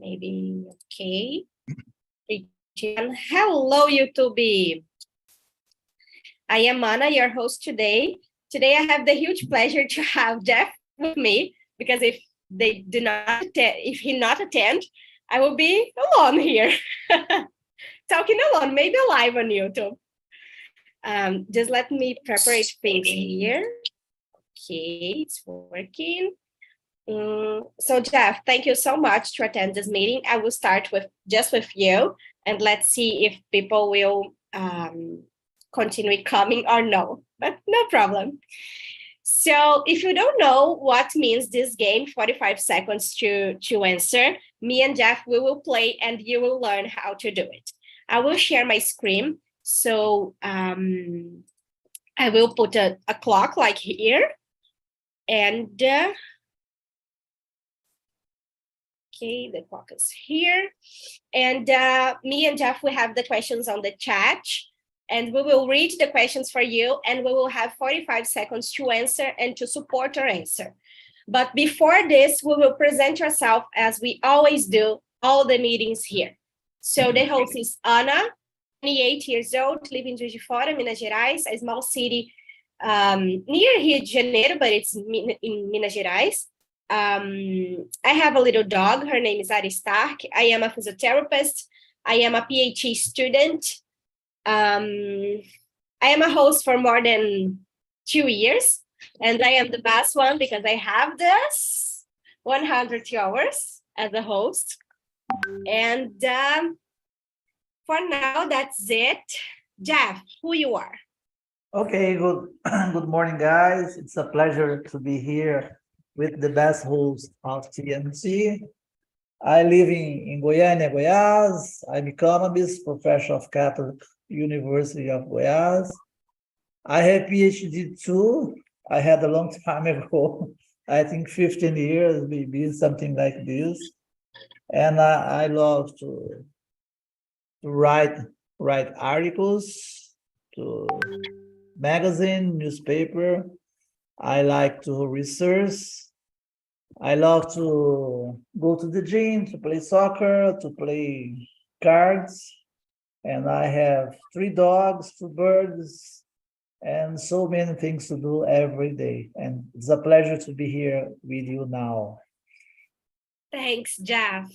Maybe, okay. Hello, YouTube. I am Anna, your host today. Today, I have the huge pleasure to have Jeff with me, because if he not attend, I will be alone here, talking alone, maybe live on YouTube. Just let me prepare things here. Okay, it's working. So Jeff, thank you so much to attend this meeting. I will start with you, and let's see if people will continue coming or no, but no problem. So if you don't know what means this game, 45 seconds to answer, me and Jeff, we will play and you will learn how to do it. I will share my screen. So I will put a clock like here, and okay, the clock is here. And me and Jeff, we have the questions on the chat, and we will read the questions for you, and we will have 45 seconds to answer and to support our answer. But before this, we will present ourselves as we always do all the meetings here. So the host is Ana, 28 years old, living in Juiz de Fora, Minas Gerais, a small city near Rio de Janeiro, but it's in Minas Gerais. I have a little dog. Her name is Ari Stark. I am a physiotherapist. I am a PhD student. I am a host for more than 2 years, and I am the best one because I have this 100 hours as a host. And for now, that's it. Jeff, who you are? Okay, good morning, guys. It's a pleasure to be here with the best host of TNT. I live in Goiânia, Goiás. I'm economist, professor of Catholic University of Goiás. I have PhD too. I had a long time ago, I think 15 years, maybe something like this. And I love to write articles, to magazine, newspaper. I like to research. I love to go to the gym, to play soccer, to play cards. And I have 3 dogs, 2 birds, and so many things to do every day. And it's a pleasure to be here with you now. Thanks, Jeff.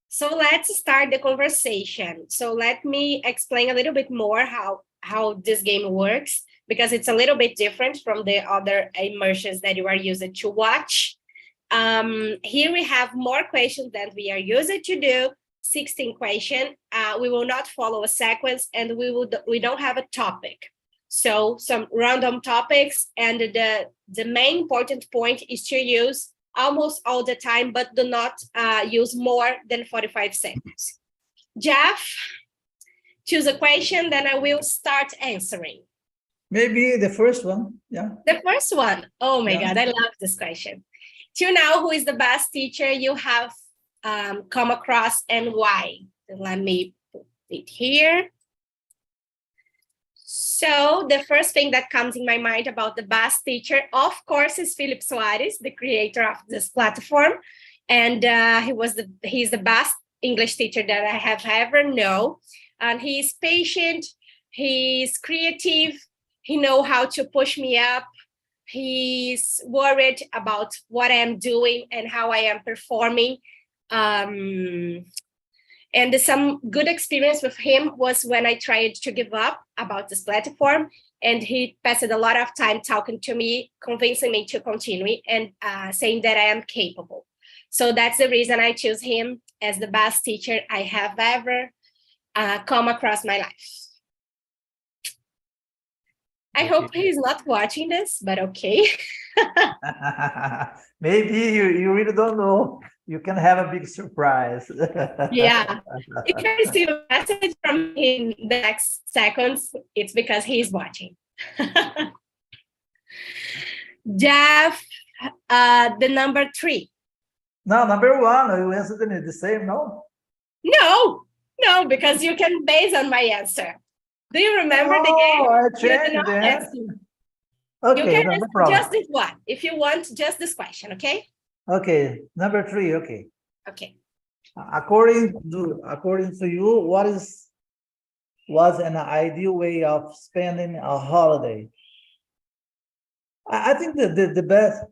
So let's start the conversation. So let me explain a little bit more how this game works, because it's a little bit different from the other immersions that you are used to watch. Here we have more questions than we are used to do, 16 questions. We will not follow a sequence, and we don't have a topic. So some random topics, and the main important point is to use almost all the time, but do not use more than 45 seconds. Jeff, choose a question, then I will start answering. Maybe the first one, yeah. The first one. Oh my God, I love this question. Till now, who is the best teacher you have come across, and why? Let me put it here. So the first thing that comes in my mind about the best teacher, of course, is Felipe Soares, the creator of this platform. And he's the best English teacher that I have ever known. And he's patient, he's creative, he knows how to push me up. He's worried about what I'm doing and how I am performing. And some good experience with him was when I tried to give up about this platform, and he passed a lot of time talking to me, convincing me to continue, and saying that I am capable. So that's the reason I choose him as the best teacher I have ever come across my life. I hope he's not watching this, but okay. Maybe you really don't know. You can have a big surprise. Yeah. If I receive a message from him in the next seconds, it's because he's watching. Jeff, the number 3. No, number 1. You answered the same, no? No, because you can base on my answer. Do you remember the game? I changed the answer. Okay, you can no problem. Just this one, if you want just this question, okay? Okay, number 3, okay. Okay. According to you, was an ideal way of spending a holiday? I think that the best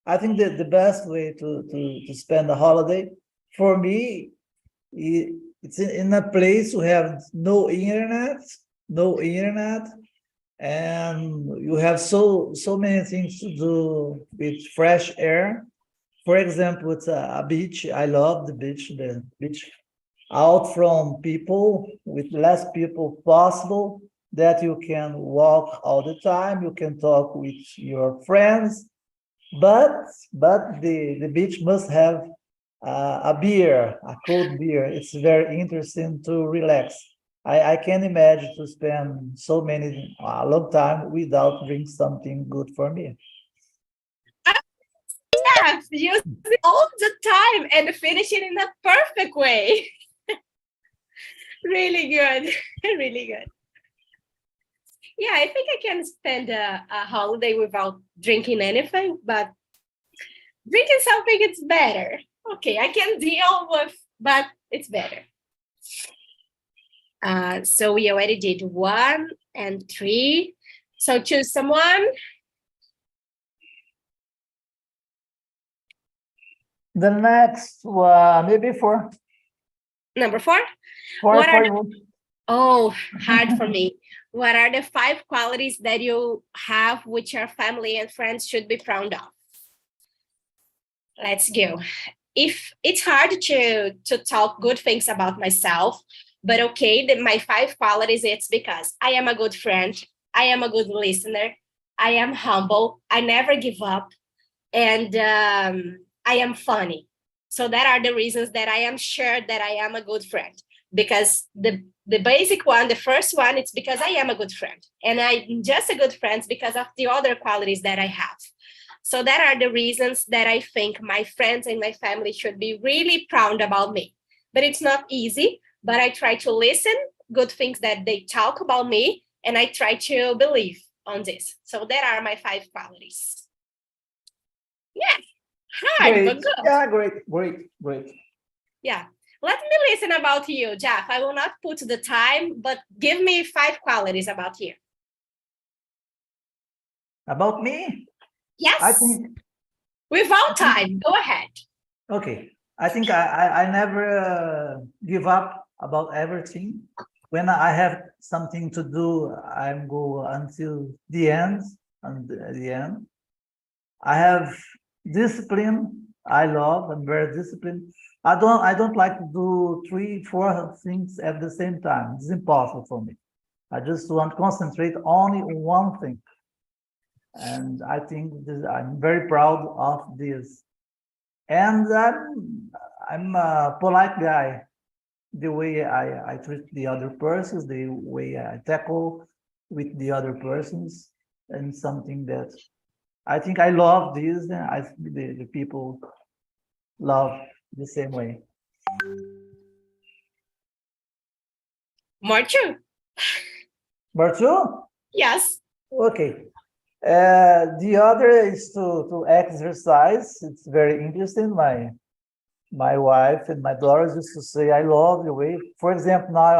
I think that the best way to spend a holiday for me it's in a place who have no internet, and you have so many things to do with fresh air. For example, it's a beach. I love the beach out from people with less people possible that you can walk all the time. You can talk with your friends, but the beach must have a beer, a cold beer. It's very interesting to relax. I can imagine to spend a long time without drink something good for me. Yes, use it all the time and finish it in a perfect way. Really good. Really good. Yeah, I think I can spend a holiday without drinking anything, but drinking something, it's better. Okay, I can deal with, but it's better. So we already did 1 and 3. So choose someone. The next one, maybe 4. Number 4. Four What are for you. Oh, hard for me. What are the 5 qualities that you have which your family and friends should be proud of? Let's go. If it's hard to talk good things about myself, but okay, my 5 qualities, it's because I am a good friend, I am a good listener, I am humble, I never give up, and I am funny. So that are the reasons that I am sure that I am a good friend. Because the basic one, the first one, it's because I am a good friend. And I'm just a good friend because of the other qualities that I have. So that are the reasons that I think my friends and my family should be really proud about me. But it's not easy, but I try to listen good things that they talk about me, and I try to believe on this. So that are my 5 qualities. Yeah, hard, Great. but good. Yeah, great. Yeah. Let me listen about you, Jeff. I will not put the time, but give me 5 qualities about you. About me? Yes. I think Without time, go ahead. okay. I think I never give up about everything. When I have something to do, I'm go until the end. And the end, I have discipline. I'm very disciplined. I don't like to do 3, 4 things at the same time. It's impossible for me. I just want to concentrate only on one thing. And I think I'm very proud of this. And I'm a polite guy. The way I treat the other persons, the way I tackle with the other persons, and something that I think I love this, and I think the people love the same way. Marchu? Bartu? Yes. Okay. The other is to exercise. It's very interesting. My wife and my daughters used to say, "I love the way." For example, now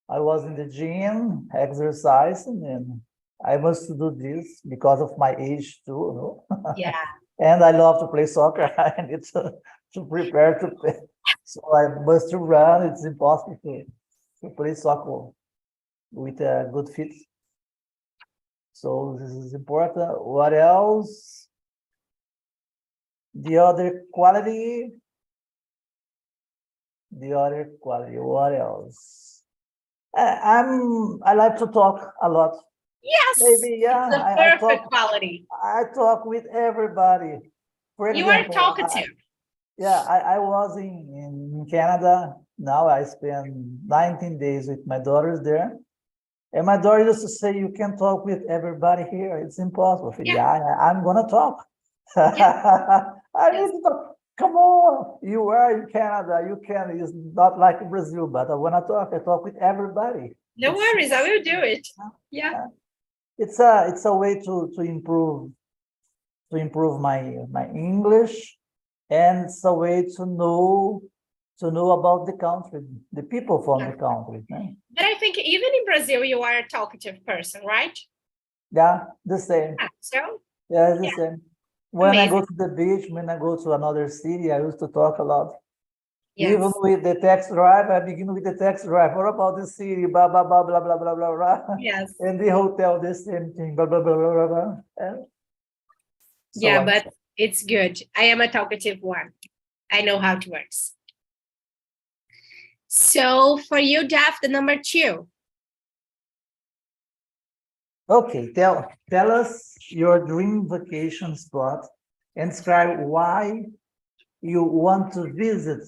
I was in the gym exercising, and I must do this because of my age too, you know? Yeah. And I love to play soccer. I need to prepare to play. So I must run. It's impossible to play soccer with a good fit. So this is important. What else? The other quality. What else? I like to talk a lot. Yes. Maybe, yeah, It's a perfect quality. I talk with everybody. For You are example, talkative. I was in Canada. Now I spend 19 days with my daughters there. And my daughter used to say, "You can talk with everybody here. It's impossible." I said, Yeah. yeah, I'm gonna talk. Yeah. I Yes. need to talk. Come on, you are in Canada. You can. It's not like Brazil, but I wanna talk. I talk with everybody. No worries, I will do it. Yeah. It's a way to improve my English. and it's a way to know about the country, the people from the country. Né? But I think even in Brazil, you are a talkative person, right? Yeah, the same. So Yeah, it's the same. When I go amazing. to the beach, when I go to another city, I used to talk a lot. Even Yes. with the taxi driver, I begin with the taxi driver. What about the city? Blah, blah, blah, blah, blah, blah, blah, blah. Yes. And the hotel, the same thing. Blah, blah, blah, blah, blah, blah. And so Yeah, on. but it's good. I am a talkative one. I know how it works. So for you, Jeff, the number 2. Okay, tell us your dream vacation spot and describe why you want to visit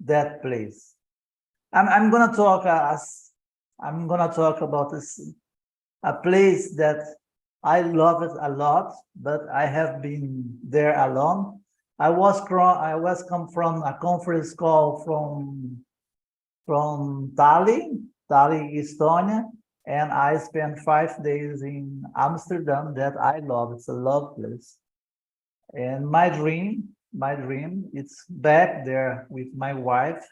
that place. I'm gonna talk about a place that I love it a lot, but I have been there alone. I was come from a conference call from Tallinn, Estonia, and I spent 5 days in Amsterdam that I love. It's a love place. And my dream, it's back there with my wife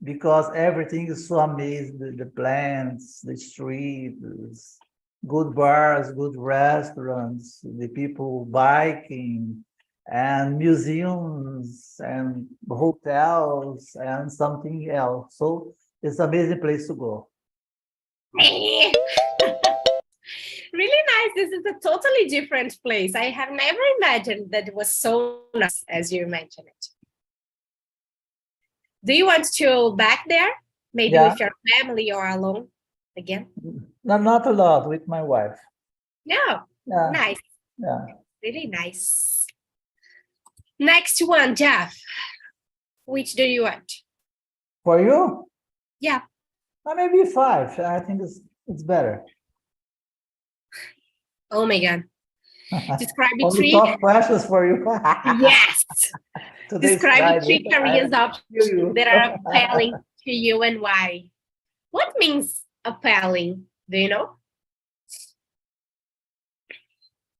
because everything is so amazing. The plants, the streets, good bars, good restaurants, the people biking, and museums and hotels and something else. So it's an amazing place to go. Really nice. This is a totally different place. I have never imagined that it was so nice as you mentioned it. Do you want to back there? Maybe with your family or alone again? No, not a lot, with my wife. No. Yeah. Nice. Yeah. Really nice. Next one, Jeff. Which do you want? For you? Yeah. Maybe 5. I think it's better. Oh my God. Describe Only 3. tough questions for you. Yes. Describe 3 careers options that are appealing to you and why. What means appealing? Do you know?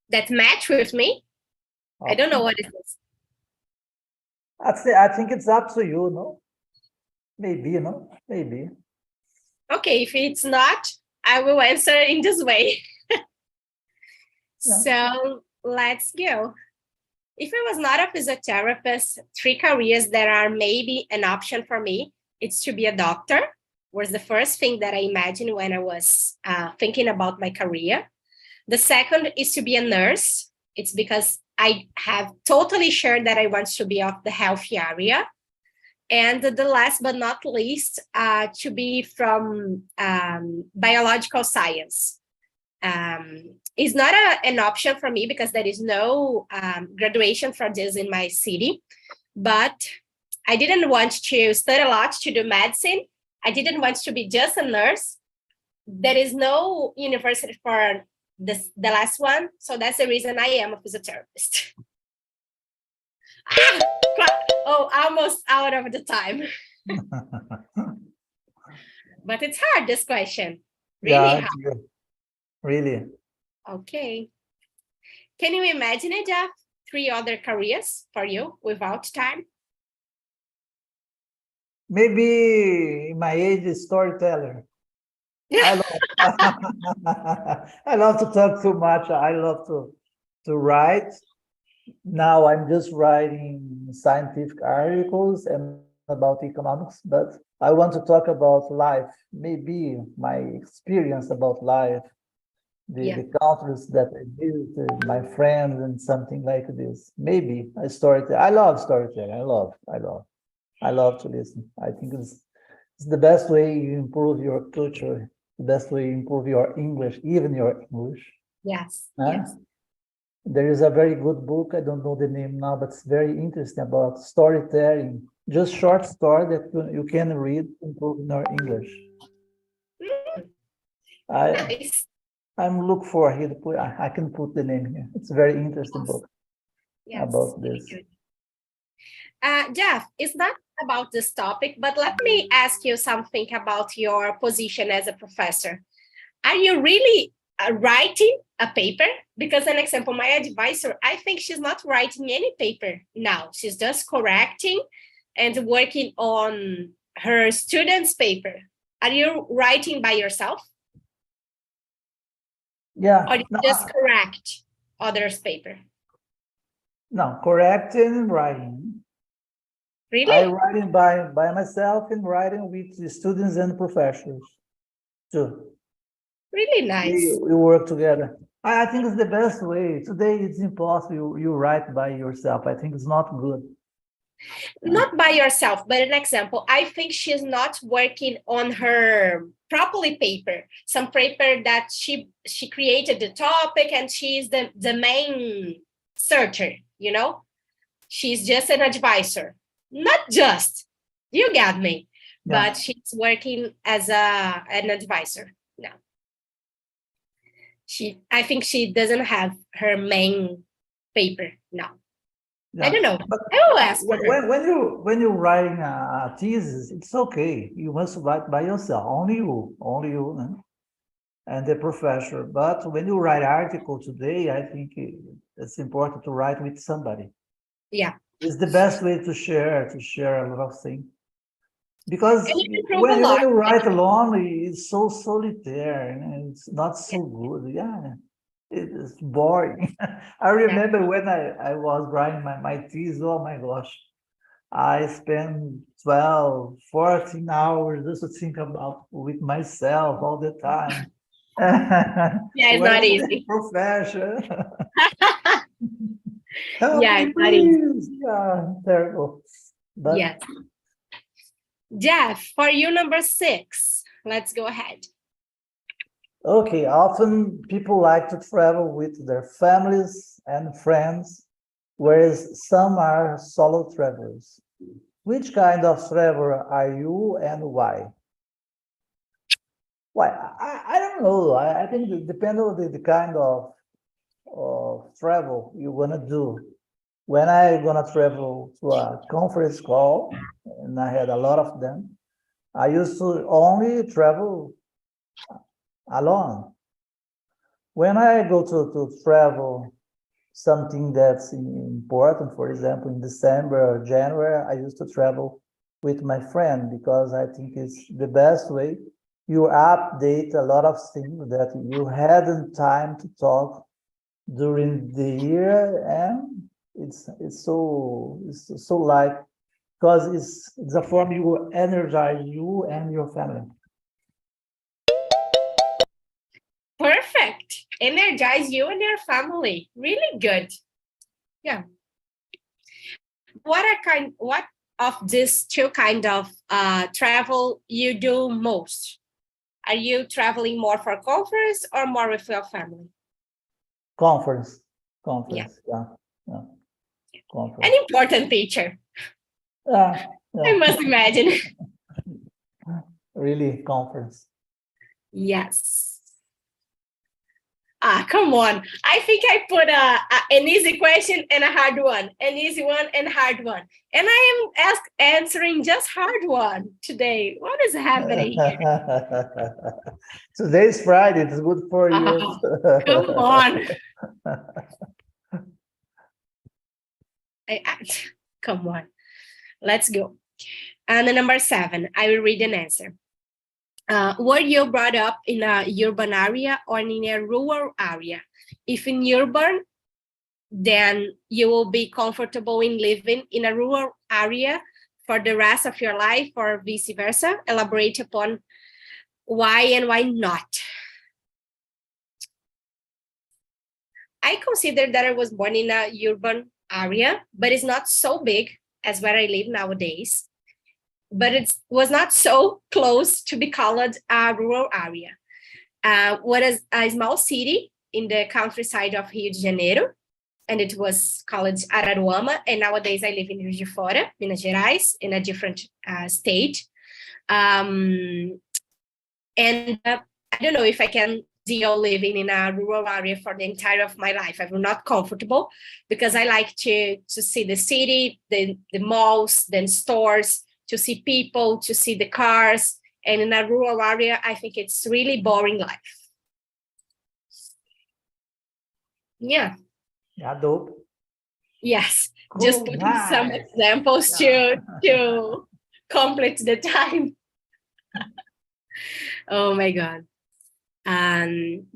That match with me? I don't know what it is. I think it's up to you, no? Maybe, no? Maybe. Okay, if it's not, I will answer in this way. So let's go. If I was not a physiotherapist, 3 careers that are maybe an option for me, it's to be a doctor, was the first thing that I imagined when I was thinking about my career. The second is to be a nurse. It's because I have totally sure that I want to be of the health area. And the last but not least, to be from biological science. It's not an option for me because there is no graduation for this in my city, but I didn't want to study a lot to do medicine. I didn't want to be just a nurse. There is no university for the last one, so that's the reason I am a physiotherapist. Almost out of the time. But it's hard, this question. Really hard. Really. Okay. Can you imagine it, Jeff? 3 other careers for you without time? Maybe my age is storyteller. I love to talk too much. I love to write. Now I'm just writing scientific articles and about economics, but I want to talk about life, maybe my experience about life, the countries that I visited, my friends, and something like this. Maybe a storytelling. I love storytelling. I love to listen. I think it's the best way you improve your culture, the best way you improve your English, even your English. Yes. There is a very good book, I don't know the name now, but it's very interesting about storytelling, just short story that you can read, improving your English. Nice. I'm look for it. I can put the name here. It's a very interesting book about this. Jeff, it's not about this topic, but let me ask you something about your position as a professor. Are you really writing a paper, because an example, my advisor, I think she's not writing any paper now. She's just correcting and working on her students' paper. Are you writing by yourself? Yeah. Or you just correct others' paper? No, correcting and writing. Really? I writing by myself and writing with the students and professors too. Really nice. We work together. I think it's the best way. Today it's impossible you write by yourself. I think it's not good. Not by yourself, but an example. I think she's not working on her properly paper. Some paper that she created the topic and she's the main searcher, you know? She's just an advisor. Not just, you got me. Yeah. But she's working as an advisor now. I think she doesn't have her main paper now. Yeah. I don't know. But I will ask her. when you're writing a thesis, it's okay. You must write by yourself, only you, and the professor. But when you write article today, I think it's important to write with somebody. Yeah. It's the best way to share a lot of things. Because when you write alone, it's so solitary and it's not so good. Yeah, it's boring. I remember when I was writing my thesis, oh my gosh, I spent 12, 14 hours just to think about with myself all the time. Yeah, it's not easy. Profession. Yeah, it's not easy. Yeah, terrible. But yes. Jeff, for you, number 6. Let's go ahead. Okay, often people like to travel with their families and friends, whereas some are solo travelers. Which kind of traveler are you and why? Why? I don't know. I think it depends on the kind of travel you want to do. When I gonna travel to a conference call, and I had a lot of them, I used to only travel alone. When I go to travel something that's important, for example, in December or January, I used to travel with my friend because I think it's the best way. You update a lot of things that you hadn't time to talk during the year, and it's so like, because it's a form you energize you and your family. Perfect. Energize you and your family. Really good. Yeah. What of these two kind of travel you do most? Are you traveling more for conference or more with your family? Conference. Yeah. Conference. An important teacher. Yeah. I must imagine. Really, conference. Yes. Come on. I think I put an easy question and a hard one, an easy one and a hard one. And I am answering just hard one today. What is happening here? Today's Friday. It's good for you. Come on. Come on. Let's go. And the number 7, I will read an answer. Were you brought up in a urban area or in a rural area? If in urban, then you will be comfortable in living in a rural area for the rest of your life, or vice versa. Elaborate upon why and why not. I consider that I was born in a urban area, but it's not so big as where I live nowadays. But it was not so close to be called a rural area. What is a small city in the countryside of Rio de Janeiro, and it was called Araruama, and nowadays I live in Rio de Fora, Minas Gerais, in a different state. And I don't know if I can deal living in a rural area for the entire of my life. I'm not comfortable because I like to see the city, the malls, then stores, to see people, to see the cars. And in a rural area, I think it's really boring life. Yeah. Yeah, dope. Yes. Cool, Just putting some nice. examples to complete the time. Oh my God.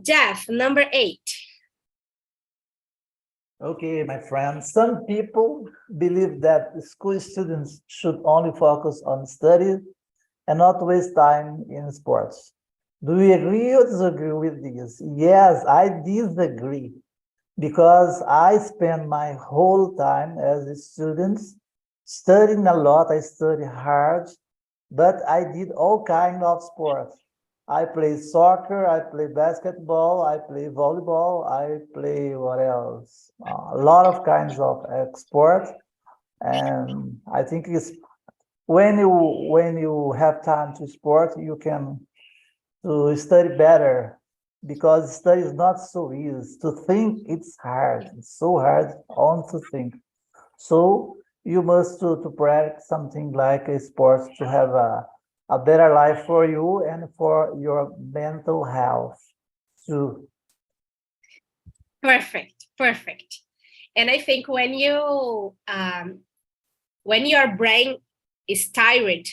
Jeff, number 8. Okay, my friend. Some people believe that school students should only focus on study and not waste time in sports. Do you agree or disagree with this? Yes, I disagree because I spend my whole time as a student studying a lot. I study hard, but I did all kind of sports. I play soccer, I play basketball, I play volleyball, I play what else? A lot of kinds of sports, and I think it's when you have time to sport, you can to study better because study is not so easy. To think it's hard. It's so hard on to think. So you must to practice something like a sports to have a better life for you and for your mental health too. Perfect. Perfect. And I think when your brain is tired,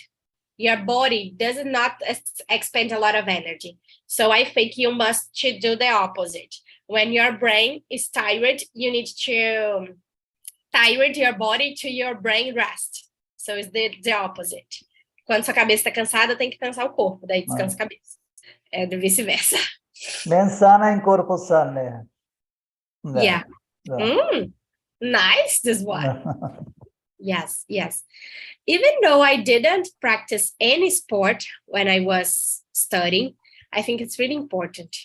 your body does not expend a lot of energy. So I think you must do the opposite. When your brain is tired, you need to tire your body to your brain rest. So it's the opposite. Quando sua cabeça está cansada, tem que cansar o corpo, daí descansa a cabeça. É do vice-versa. Mens sana in corpore sane. Yeah. Nice, this one. Yes, yes. Even though I didn't practice any sport when I was studying, I think it's really important.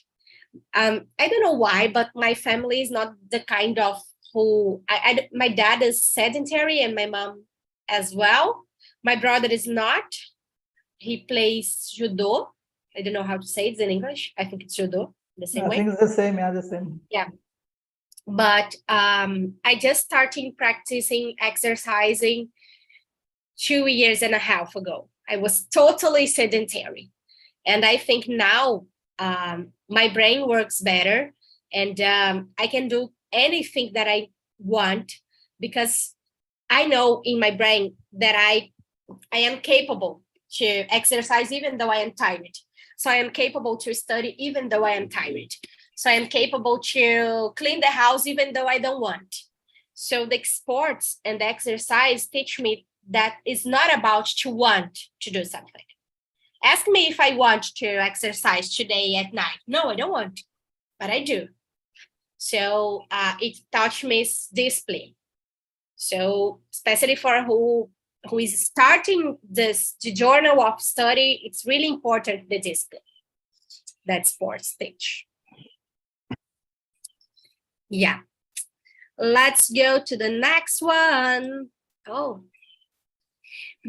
I don't know why, but my family is not the kind of who my dad is sedentary and my mom as well. My brother is not. He plays judo. I don't know how to say it in English. I think it's judo, the same way. I think it's the same, yeah, the same. Yeah. But I just started practicing exercising 2.5 years ago. I was totally sedentary. And I think now my brain works better and I can do anything that I want because I know in my brain that I am capable to exercise even though I am tired. So I am capable to study even though I am tired. So I am capable to clean the house even though I don't want. So the sports and the exercise teach me that it's not about to want to do something. Ask me if I want to exercise today at night. No, I don't want, but I do. So it taught me discipline. So especially for who is starting the journey of study, it's really important, the discipline that sports teach. Yeah. Let's go to the next one. Oh.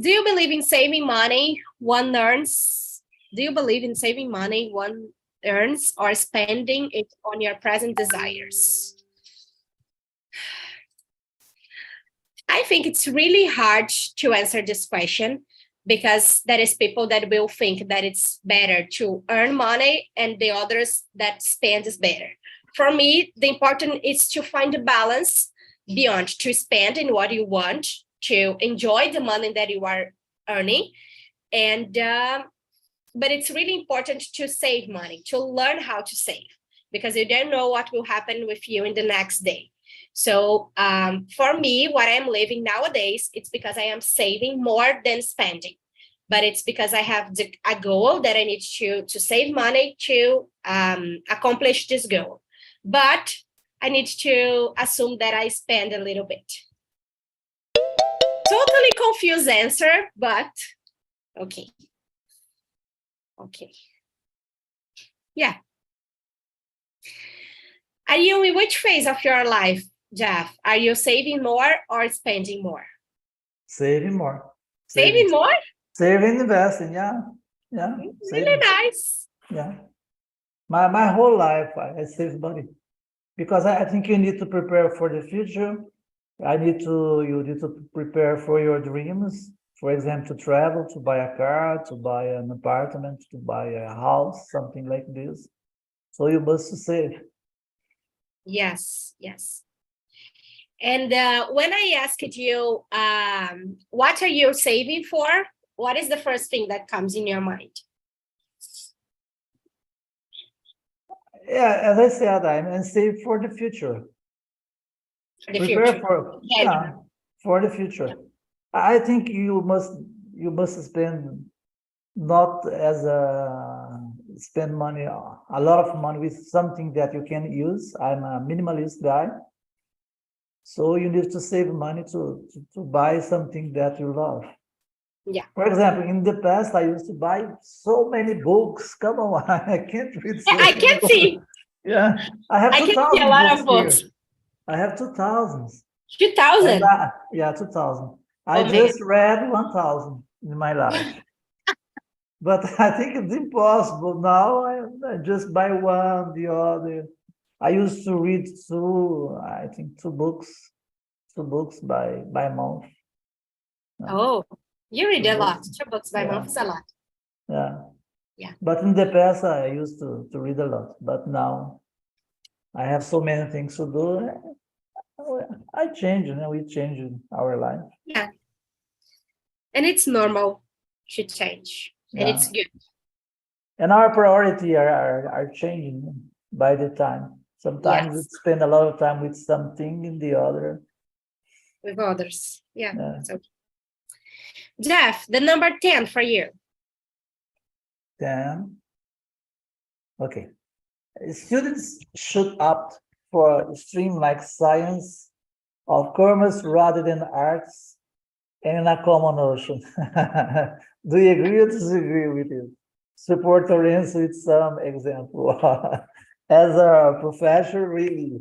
Do you believe in saving money one earns? Do you believe in saving money one earns or spending it on your present desires? I think it's really hard to answer this question because there is people that will think that it's better to earn money and the others that spend is better. For me, the important is to find a balance beyond to spend in what you want, to enjoy the money that you are earning. And but it's really important to save money, to learn how to save, because you don't know what will happen with you in the next day. So for me, what I'm living nowadays, it's because I am saving more than spending. But it's because I have a goal that I need to save money to accomplish this goal. But I need to assume that I spend a little bit. Totally confused answer, but okay. Okay. Yeah. Are you in which phase of your life, Jeff? Are you saving more or spending more? Saving more. Saving more? Saving, investing, yeah. Yeah. Really Saving. nice. Yeah. My whole life I save money because I think you need to prepare for the future. You need to prepare for your dreams. For example, to travel, to buy a car, to buy an apartment, to buy a house, something like this. So you must save. Yes, yes. And when I asked you, what are you saving for? What is the first thing that comes in your mind? Yeah, as I said, I'm saved for the future. For the Prepare future. for Yeah. for the future. I think you must spend not as a spend money a lot of money with something that you can use. I'm a minimalist guy, so you need to save money to buy something that you love. Yeah. For example, in the past, I used to buy so many books. Come on, I can't read so I many can books. see. Yeah, I have I can see a 2,000 lot books of here. books. I have 2,000. 2000. Yeah, 2,000. I Oh my God. just read 1,000 in my life. But I think it's impossible now. I just buy one, the other. I used to read I think two books by month. Oh, you read Two a lot. books. 2 books by Yeah, month is a lot. yeah. Yeah. But in the past, I used to read a lot. But now I have so many things to do. I change, we change our life. Yeah. And it's normal to change. And Yeah. it's good. And our priority are changing by the time. Sometimes we Yes. spend a lot of time with something in the other. With others. Yeah. Yeah. So, Jeff, the number 10 for you. Then, okay. Students should opt for a stream like science or commerce rather than arts and in a common ocean. Do you agree or disagree with it? Support or answer with some example. As a professor, really,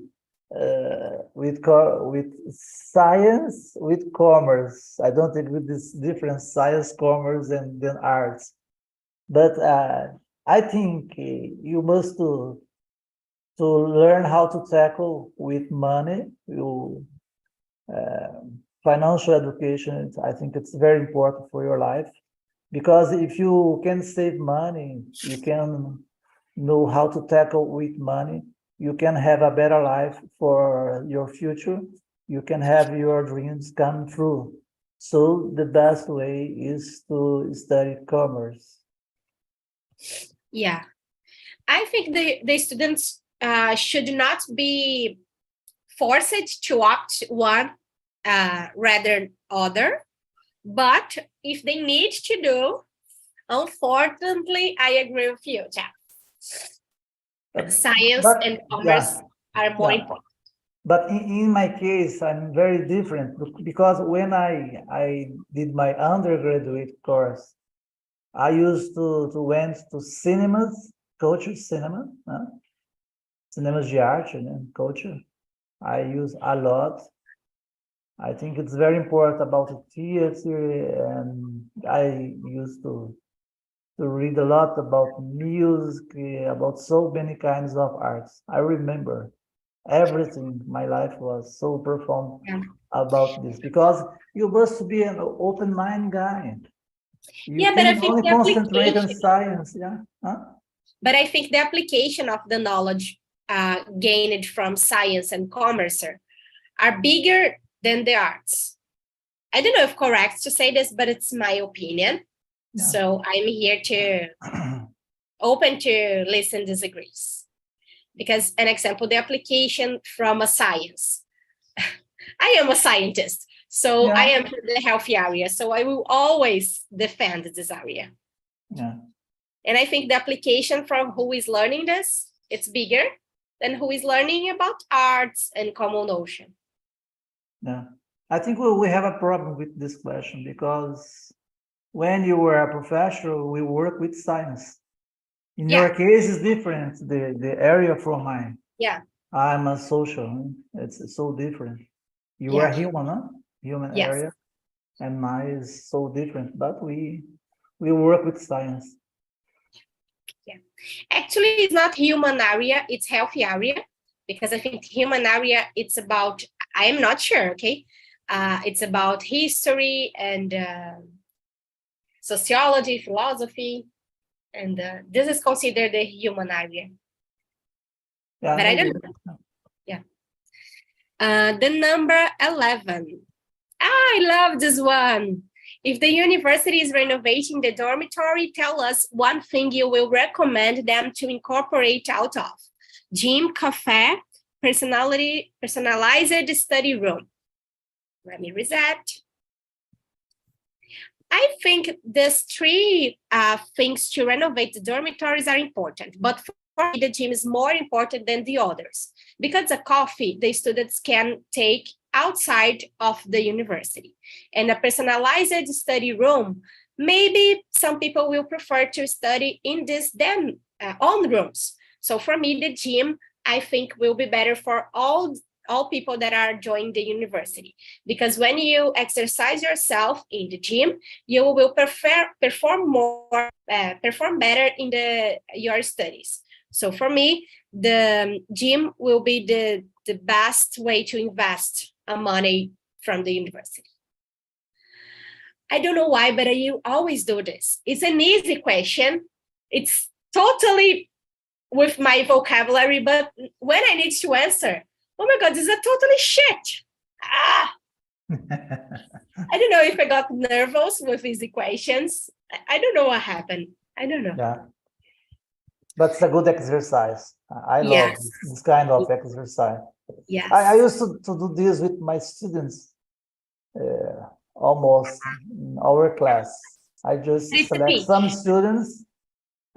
with science, with commerce. I don't agree with this difference, science, commerce, and then arts. But I think you must to learn how to tackle with money. Financial education, I think it's very important for your life, because if you can save money, you can know how to tackle with money, you can have a better life for your future, you can have your dreams come true. So the best way is to study commerce. Yeah. I think the students should not be forced to opt one rather other. But if they need to do, unfortunately, I agree with you, Jeff. Science But and commerce yeah, are more yeah. important. But in my case, I'm very different because when I did my undergraduate course, I used to went to cinemas, culture cinema, cinemas de arte, culture. I use a lot. I think it's very important about the theater, and I used to read a lot about music, about so many kinds of arts. I remember everything. My life was so profound Yeah. about this because you must be an open mind guy. You Yeah, but I can think only the concentrate on application, science. Yeah. Huh? but I think the application of the knowledge gained from science and commerce are bigger than the arts. I don't know if correct to say this, but it's my opinion. Yeah. So I'm here to open to listen disagrees. Because an example, the application from a science. I am a scientist, so I Yeah. am for the healthy area. So I will always defend this area. Yeah. And I think the application from who is learning this, it's bigger than who is learning about arts and common notion. Yeah. I think we have a problem with this question because when you were a professional, we work with science. In Yeah. your case, it's different, the area from mine. Yeah. I'm a social. It's so different. You Yeah. are human, huh? Human Yes. area, and mine is so different. But we work with science. Yeah. Actually, it's not human area, it's healthy area. Because I think human area, it's about, I am not sure, okay? It's about history and sociology, philosophy, and this is considered the human area. Yeah, But I maybe. don't know. Yeah. The number 11. I love this one. If the university is renovating the dormitory, tell us one thing you will recommend them to incorporate out of. Gym, cafe, personalized study room. Let me reset. I think these three things to renovate the dormitories are important, but for me, the gym is more important than the others because the coffee the students can take outside of the university. And a personalized study room, maybe some people will prefer to study in this than own rooms. So for me, the gym, I think, will be better for all people that are joining the university, because when you exercise yourself in the gym, you will perform better in your studies. So for me, the gym will be the best way to invest money from the university. I don't know why, but you always do this. It's an easy question. It's totally with my vocabulary, but when I need to answer, oh my God, this is a totally shit. I don't know if I got nervous with these equations. I don't know what happened. I don't know. Yeah. But it's a good exercise. I love this kind of exercise. Yes. I used to do this with my students almost in our class. I just select some students.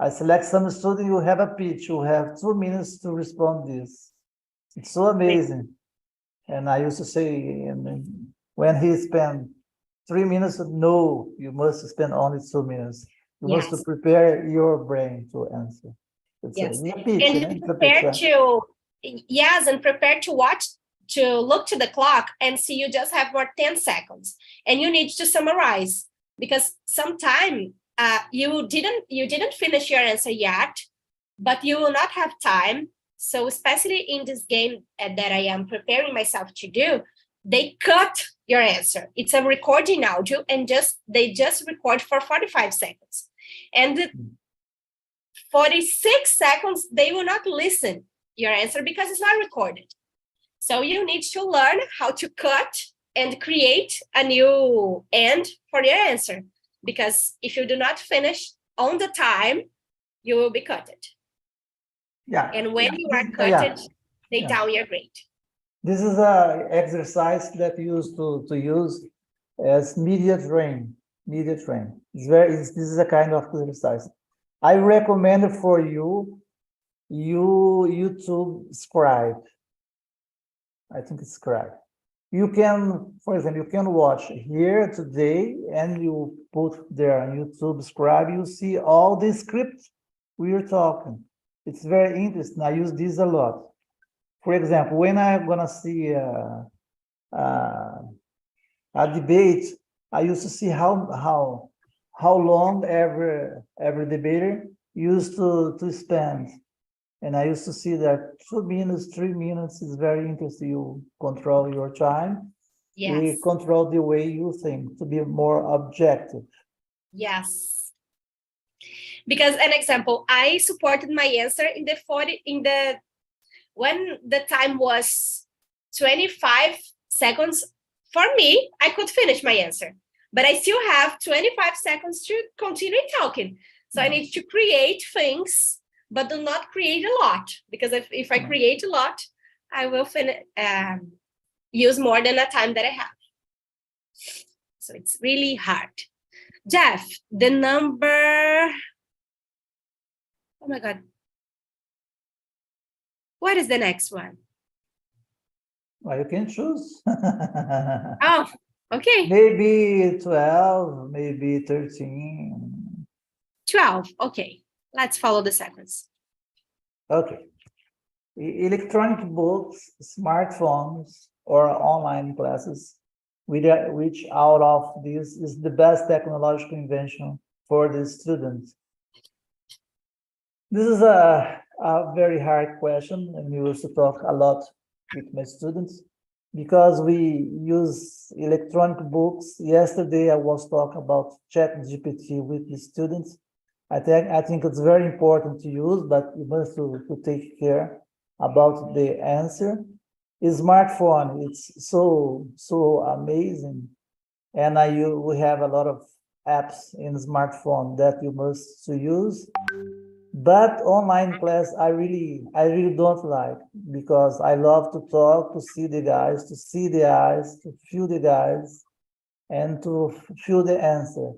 You have a pitch, you have 2 minutes to respond this. It's so amazing. And I used to say, when he spent 3 minutes, no, you must spend only 2 minutes. You must prepare your brain to answer. It's a pitch, and prepare to watch, to look to the clock and see you just have more 10 seconds. And you need to summarize, because sometimes you didn't finish your answer yet, but you will not have time. So especially in this game that I am preparing myself to do, they cut your answer. It's a recording audio, and they just record for 45 seconds. And the 46 seconds, they will not listen your answer because it's not recorded. So you need to learn how to cut and create a new end for your answer. Because if you do not finish on the time, you will be cutted. Yeah. And when you are cutted, they down your grade. This is an exercise that you used to use as media train. This is a kind of exercise. I recommend for you YouTube Scribe. I think it's Scribe. You can, for example, you can watch here today, and you put there on YouTube Scribe, you see all the scripts we are talking. It's very interesting. I use this a lot. For example, when I'm gonna see a debate, I used to see how long every debater used to spend. And I used to see that 2 minutes, 3 minutes is very interesting. You control your time. Yes. You control the way you think to be more objective. Yes. Because an example, I supported my answer when the time was 25 seconds. For me, I could finish my answer, but I still have 25 seconds to continue talking. So I need to create things, but do not create a lot, because if I create a lot, I will use more than the time that I have. So it's really hard. Jeff, the number... Oh my God. What is the next one? Well, you can choose. Oh, okay. Maybe 12, maybe 13. 12, okay. Let's follow the sequence. Okay. Electronic books, smartphones, or online classes, which out of this is the best technological invention for the students? This is a very hard question, and we used to talk a lot with my students because we use electronic books. Yesterday, I was talking about ChatGPT with the students. I think it's very important to use, but you must to take care about the answer. smartphone, it's so amazing. And we have a lot of apps in smartphone that you must to use. But online class, I really don't like, because I love to talk, to see the guys, to see the eyes, to feel the guys, and to feel the answer.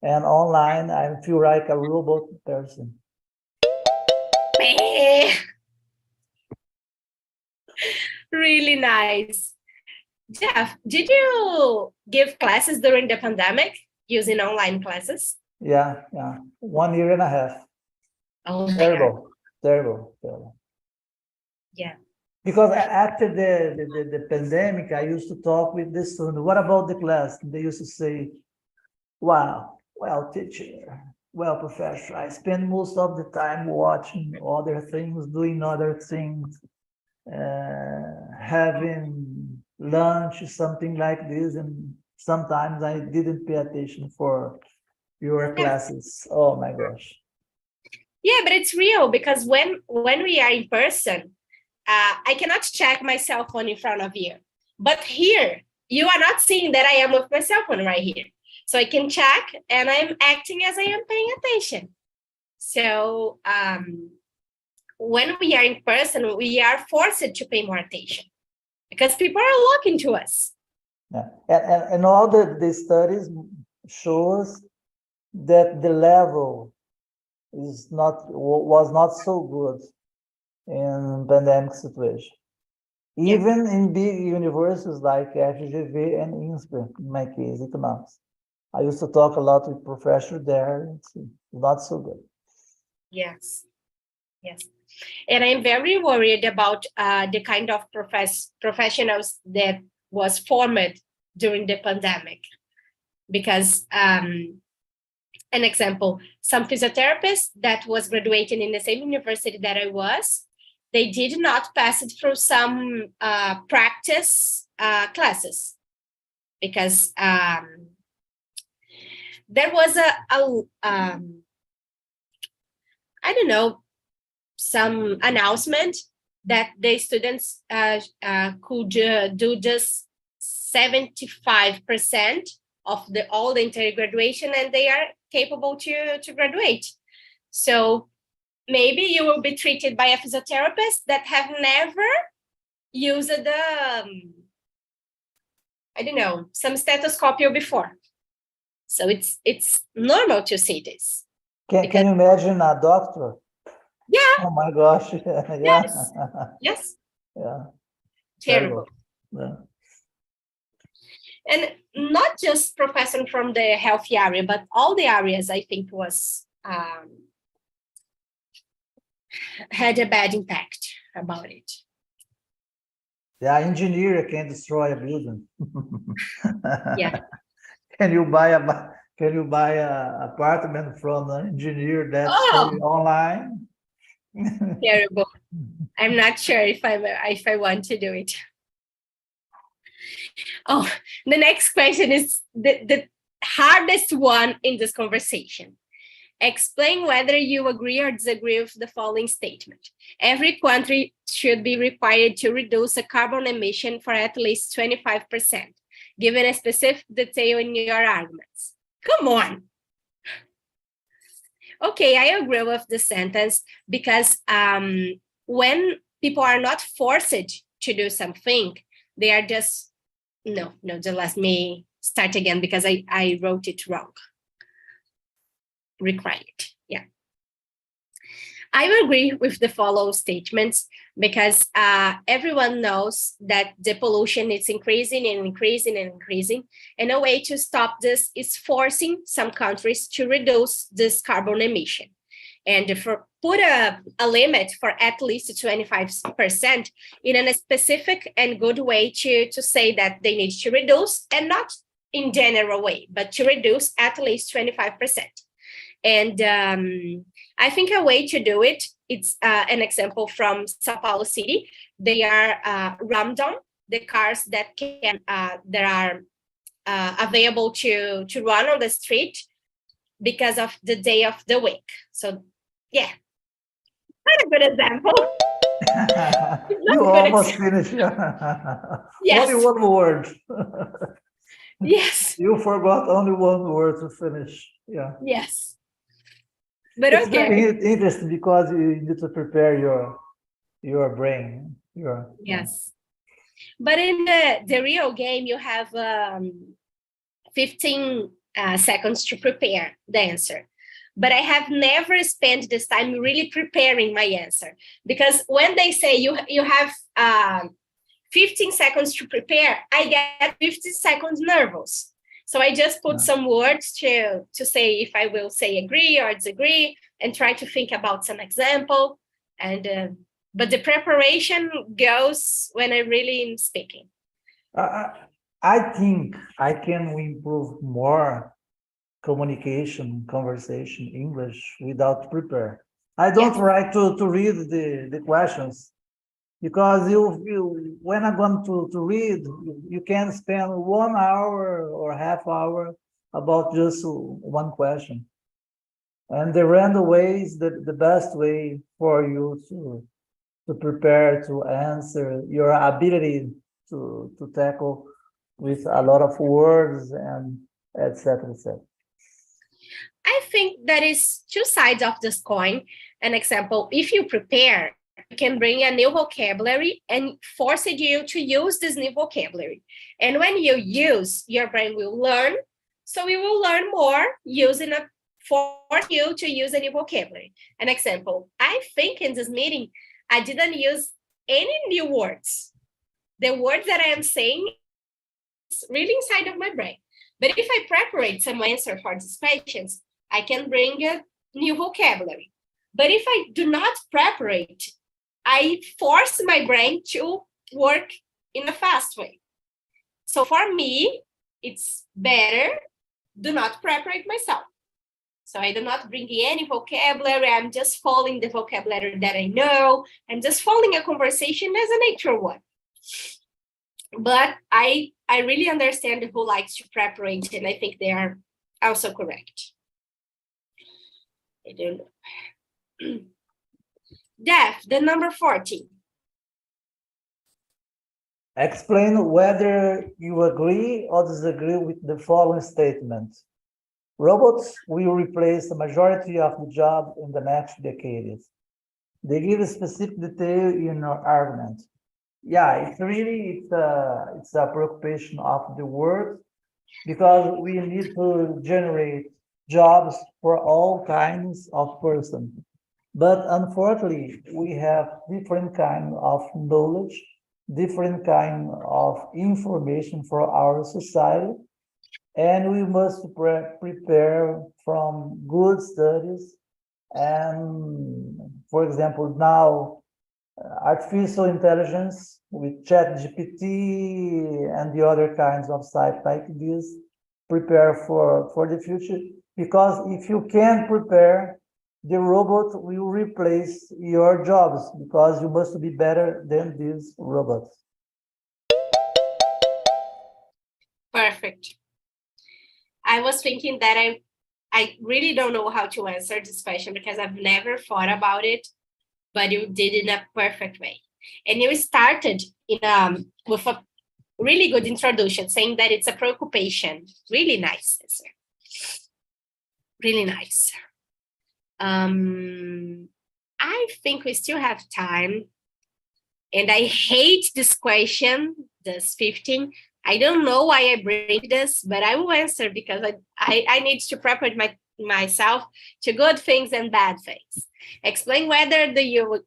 And online, I feel like a robot person. Really nice. Jeff, did you give classes during the pandemic using online classes? Yeah. 1 year and a half. Oh my God. Terrible. Yeah. Because after the pandemic, I used to talk with the students. What about the class? They used to say, wow, well, teacher, well, professor, I spend most of the time watching other things, doing other things, having lunch, something like this. And sometimes I didn't pay attention for your classes. Oh my gosh. Yeah, but it's real, because when we are in person, I cannot check my cell phone in front of you. But here, you are not seeing that I am with my cell phone right here. So I can check, and I'm acting as I am paying attention. So when we are in person, we are forced to pay more attention because people are looking to us. Yeah. And all the studies show us that the level was not so good in pandemic situation. Even in big universities like FGV and INSPER, in my case, economics. I used to talk a lot with professors there. It's not so good. Yes. And I'm very worried about the kind of professionals that was formed during the pandemic. Because, an example, some physiotherapists that was graduating in the same university that I was, they did not pass it through some practice classes, because there was I don't know, some announcement that the students could do just 75% of all the entire graduation, and they are capable to graduate. So maybe you will be treated by a physiotherapist that have never used I don't know, some stethoscope before. So it's normal to see this. Can you imagine a doctor? Yeah. Oh my gosh. Yeah. Yes. Yeah. Terrible. Yeah. And not just professing from the health area, but all the areas, I think, was had a bad impact about it. The engineer can destroy a building. Yeah. Can you buy a apartment from an engineer that's online? Terrible. I'm not sure if I want to do it. Oh, the next question is the hardest one in this conversation. Explain whether you agree or disagree with the following statement. Every country should be required to reduce a carbon emission for at least 25%, given a specific detail in your arguments. Come on. Okay, I agree with the sentence, because when people are not forced to do something, they are just, no, just let me start again, because I wrote it wrong. Required, yeah. I agree with the following statements, because everyone knows that the pollution is increasing and increasing and increasing. And a way to stop this is forcing some countries to reduce this carbon emission. And put a limit for at least 25% in a specific and good way to say that they need to reduce, and not in general way, but to reduce at least 25%. And I think a way to do it, it's an example from Sao Paulo City. They are random, the cars that are available to run on the street because of the day of the week. So yeah, quite a good example. You Good almost example. finished. Yeah. Only Yes, one word. yes, You forgot only one word to finish. Yeah. yes. But It's okay. very interesting because you need to prepare your brain. Your yeah. Yes. But in the real game, you have 15 seconds to prepare the answer. But I have never spent this time really preparing my answer, because when they say you have 15 seconds to prepare, I get 15 seconds nervous. So I just put Yeah. some words to say if I will say agree or disagree, and try to think about some example. And but the preparation goes when I really am speaking. I, I think I can improve more communication, conversation, English without prepare. I don't Yes, try to read the questions because you when I'm going to read, you can spend 1 hour or half hour about just one question. And the random way is the best way for you to prepare, to answer, your ability to tackle with a lot of words and etc. etc. I think that is two sides of this coin. An example, if you prepare, you can bring a new vocabulary and force you to use this new vocabulary. And when you use, your brain will learn. So you will learn more using a force you to use a new vocabulary. An example, I think in this meeting, I didn't use any new words. The words that I am saying is really inside of my brain. But if I prepare some answer for these questions, I can bring a new vocabulary. But if I do not prepare, I force my brain to work in a fast way. So for me, it's better do not prepare myself. So I do not bring any vocabulary. I'm just following the vocabulary that I know. I'm just following a conversation as a natural one. But I really understand who likes to prepare, and I think they are also correct. I don't know. Def, the number 14. Explain whether you agree or disagree with the following statement. Robots will replace the majority of the job in the next decades. They give a specific detail in our argument. Yeah, it's a preoccupation of the world because we need to generate jobs for all kinds of persons. But unfortunately, we have different kind of knowledge, different kind of information for our society, and we must prepare from good studies. And for example, now artificial intelligence with ChatGPT and the other kinds of sites like this prepare for the future. Because if you can prepare, the robot will replace your jobs because you must be better than these robots. Perfect. I was thinking that I really don't know how to answer this question because I've never thought about it, but you did it in a perfect way. And you started with a really good introduction, saying that it's a preoccupation. Really nice answer. Really nice. I think we still have time. And I hate this question, this 15. I don't know why I bring this, but I will answer because I need to prepare myself to good things and bad things. Explain whether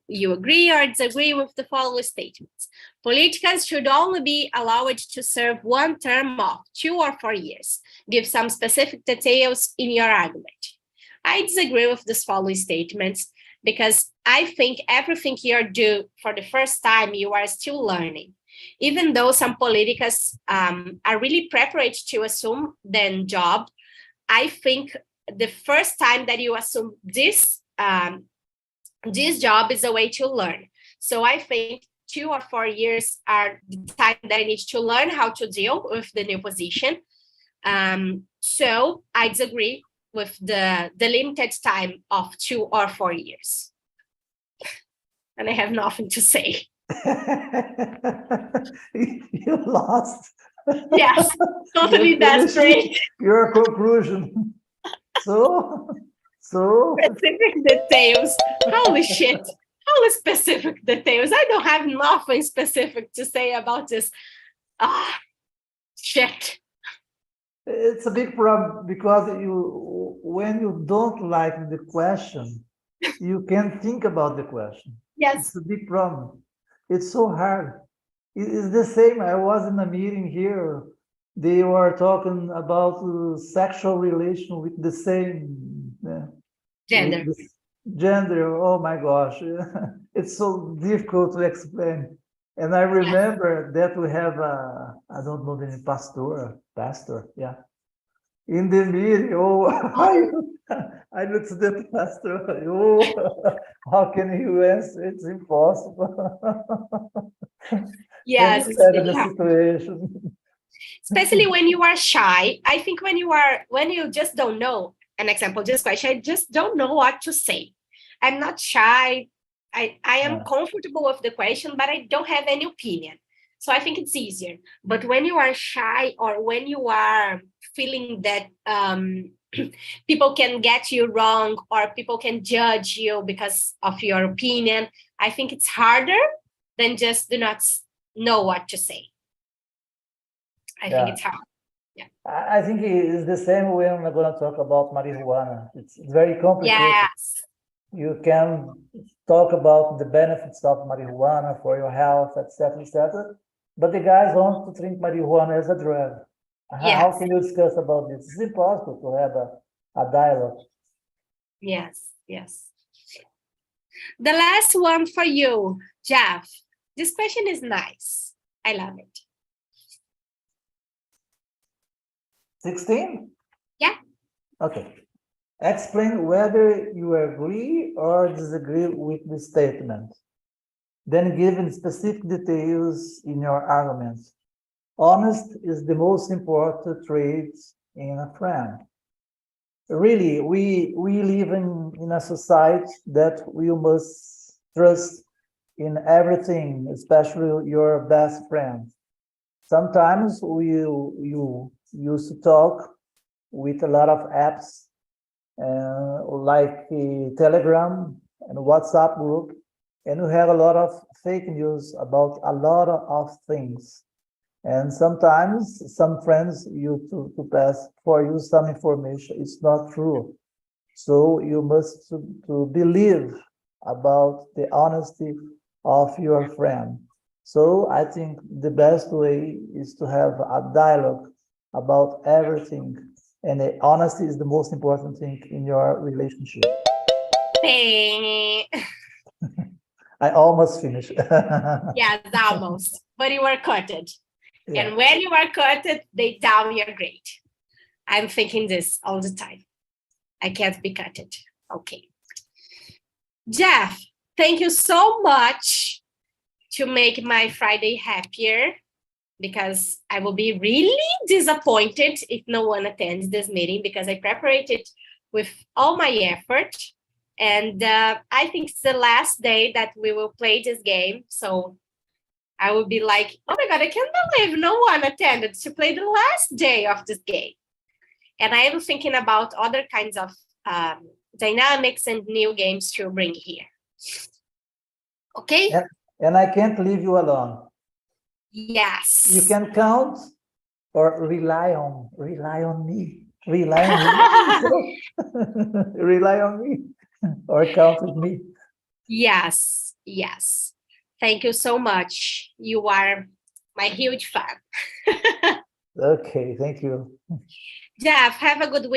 you agree or disagree with the following statements. Politicians should only be allowed to serve one term of 2 or 4 years. Give some specific details in your argument. I disagree with these following statements because I think everything you do for the first time, you are still learning. Even though some politicals are really prepared to assume the job, I think the first time that you assume this job is a way to learn. So I think 2 or 4 years are the time that I need to learn how to deal with the new position. So I disagree with the limited time of 2 or 4 years. and I have nothing to say. You lost. Yes, totally You finished desperate. your conclusion. So, Specific details. Holy shit. Holy specific details. I don't have nothing specific to say about this. Ah, shit. it's a big problem because when you don't like the question, you can think about the question. Yes. It's a big problem. It's so hard. It's the same. I was in a meeting here. They were talking about sexual relation with the same Gender. with the gender. Oh my gosh, it's so difficult to explain. And I remember that we have I don't know the name, pastor, yeah. In the meeting, oh, I looked to the pastor. Oh, how can you answer? It's impossible. Yes. Can you tell the situation? Especially when you are shy. I think when you just don't know, an example, this question, I just don't know what to say. I'm not shy. I am comfortable with the question, but I don't have any opinion. So I think it's easier. But when you are shy or when you are feeling that people can get you wrong or people can judge you because of your opinion, I think it's harder than just do not know what to say. I think it's hard. Yeah. I think it's the same when we're going to talk about marijuana. It's very complicated. Yes. You can talk about the benefits of marijuana for your health, etc., etc. But the guys want to drink marijuana as a drug. Yes. How can you discuss about this? It's impossible to have a dialogue. Yes, yes. The last one for you, Jeff. This question is nice. I love it. 16? Yeah. Okay. Explain whether you agree or disagree with the statement. Then give specific details in your arguments. Honest is the most important trait in a friend. Really, we live in a society that we must trust in everything, especially your best friend. Sometimes you used to talk with a lot of apps like Telegram and WhatsApp group, and we have a lot of fake news about a lot of things. And sometimes some friends you to pass for you some information. It's not true. So you must to believe about the honesty of your friend. So I think the best way is to have a dialogue about everything. And honesty is the most important thing in your relationship. Hey. I almost finished. Yes, almost. But you were cutted. Yeah. And when you are cutted, they down your grade. I'm thinking this all the time. I can't be cutted. Okay. Jeff, thank you so much to make my Friday happier, because I will be really disappointed if no one attends this meeting, because I prepared it with all my effort. And I think it's the last day that we will play this game. So I will be like, oh my God, I can't believe no one attended to play the last day of this game. And I am thinking about other kinds of dynamics and new games to bring here. Okay? And I can't leave you alone. Yes. You can count or rely on me. Rely on me. Rely on me or count with me. Yes, yes. Thank you so much. You are my huge fan. Okay, thank you. Jeff, have a good week.